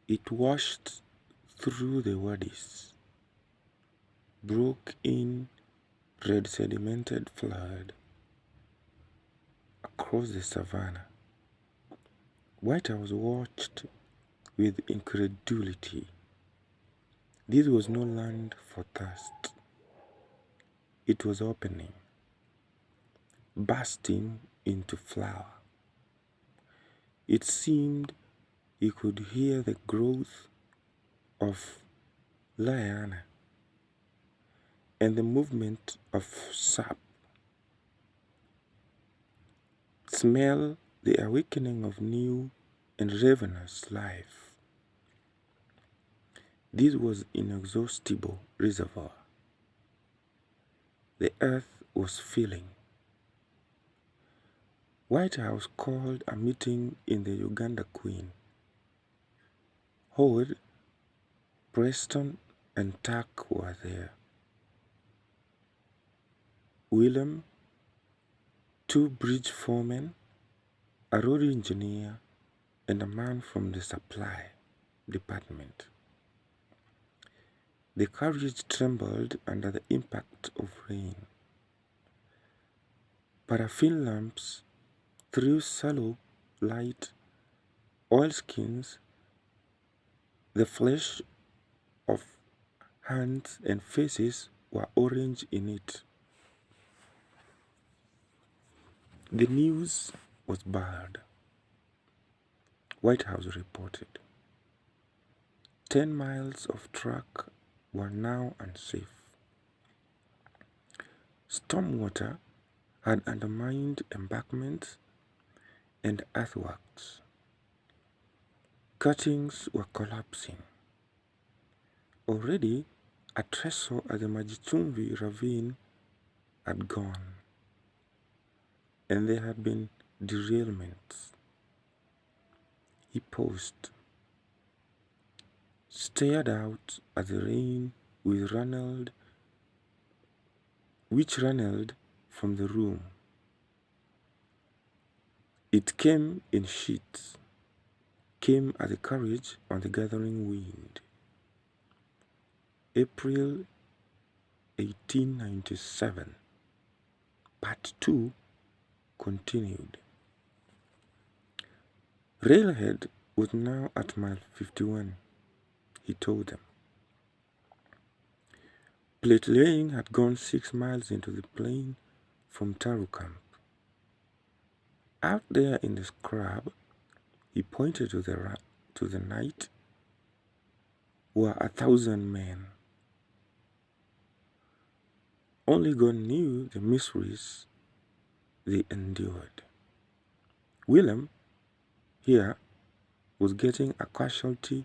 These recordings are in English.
It washed through the wadis, broke in red sedimented flood across the savannah. White House watched with incredulity. This was no land for thirst. It was opening, bursting into flower. It seemed he could hear the growth of liana and the movement of sap, smell the awakening of new and ravenous life. This was inexhaustible reservoir. The earth was filling. White House called a meeting in the Uganda Queen. Howard, Preston, and Tuck were there. William, two bridge foremen, a road engineer, and a man from the supply department. The carriage trembled under the impact of rain. Paraffin lamps threw sallow light, oilskins, the flesh of hands and faces were orange in it. The news was bad. White House reported 10 miles of track were now unsafe. Stormwater had undermined embankments and earthworks. Cuttings were collapsing. Already, a trestle at the Majichumvi ravine had gone, and there had been derailments. He paused, stared out at the rain which runneled from the room. It came in sheets, came as a carriage on the gathering wind. April 1897, Part 2 continued. Railhead was now at mile 51, he told them. Plate laying had gone 6 miles into the plain from Taru Camp. Out there in the scrub, he pointed to the night, were 1,000 men. Only God knew the miseries they endured. William, here, was getting a casualty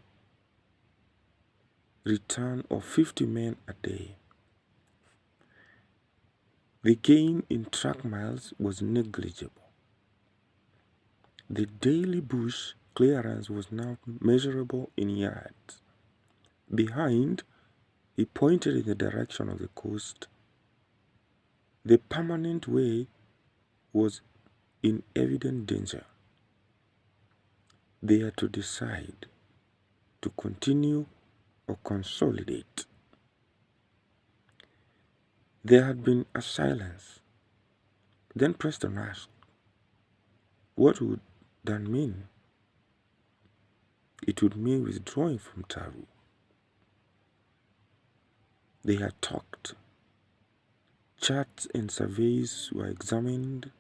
return of 50 men a day. The gain in track miles was negligible. The daily bush clearance was now measurable in yards. Behind, he pointed in the direction of the coast. The permanent way was in evident danger. They had to decide to continue or consolidate. There had been a silence. Then Preston asked, what would that mean? It would mean withdrawing from Taru. They had talked. Charts and surveys were examined.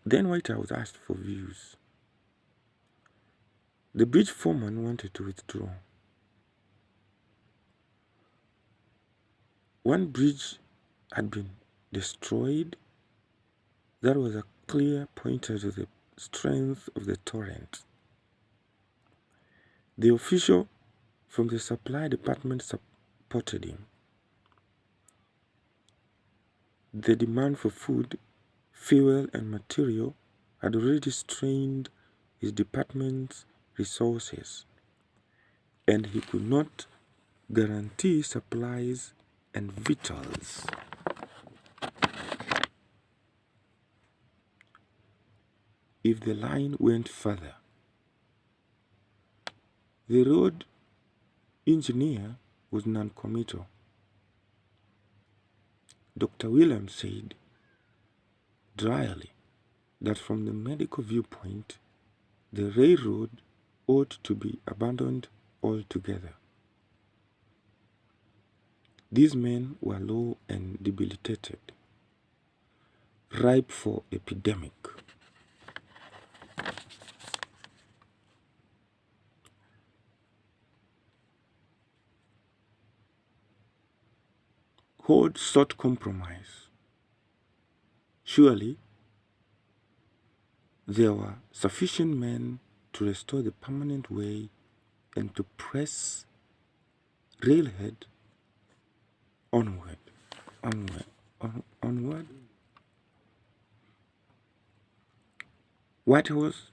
Then White House asked for views. The bridge foreman wanted to withdraw. One bridge had been destroyed. That was a clear pointer to the strength of the torrent. The official from the supply department supported him. The demand for food, fuel, and material had already strained his department's resources, and he could not guarantee supplies and victuals. If the line went further, The road engineer was non-committal. Dr. Williams said dryly that from the medical viewpoint, the railroad ought to be abandoned altogether. These men were low and debilitated, ripe for epidemic. Hood sought compromise. Surely, there were sufficient men to restore the permanent way and to press railhead onward. Onward. Whitehorse